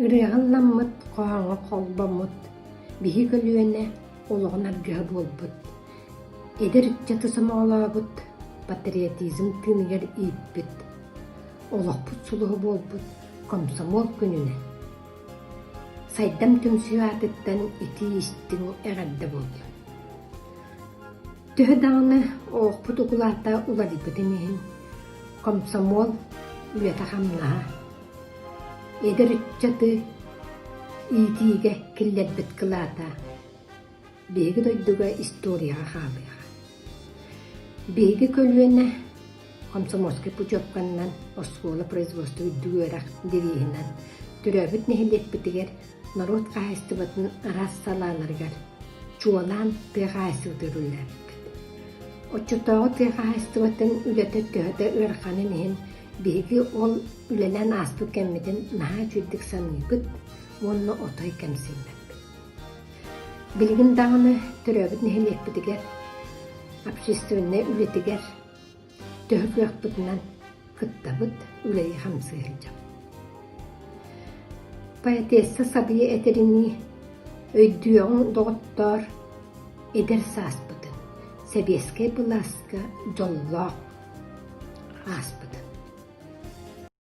Ырыағанламмыт, қоғаңа қолбаммыт, биһи көлүөнэ олоҕун аргыһа буолбут. Эдэр үтчаты самаҕалаабыт, патриотизм тыыныгар ииппит. Олохпут сулуһу буолбут комсомол күнүнэ. Сайдам түмсүһаатыттан ити истиң эҕэрдэ буолла. Төһө даҕаны оохпут угулаата уларыйбыт эмиһин. Комсомол үлэtä хамнаһа. Эдэр үтчаты иитиигэ киллэрбит кылаата. Биһиги дойдуга историяға хаалыйга. Биһиги көлүөнэ комсомольский путевканнан оскуола производство үддүгөрах дерийинан төрөбүт нехилеппитигер народ каайстыбатын арас салааларыгар чуолаан тыахаайсыытырылларбыт. Оччотоого тыахаайстыбатын үлэтэ төһөтө ыарханы иһин биһиги ол үлэлэн ааспыт кэммитин наһаа чүрдик саныыбыт, уонна отой кэмсииллэрбит. Билигин даҕаны төрөбүт нехилеппитигер общественный үлэтигер төһө кыахпытынан кыттабыт үлэйи хамсыылдьа. Поэтесса Сабия Этерини өйдүөҕүн доҕоттоор эдэр сааспытын, Советская былааска дьоллоох ааспытын.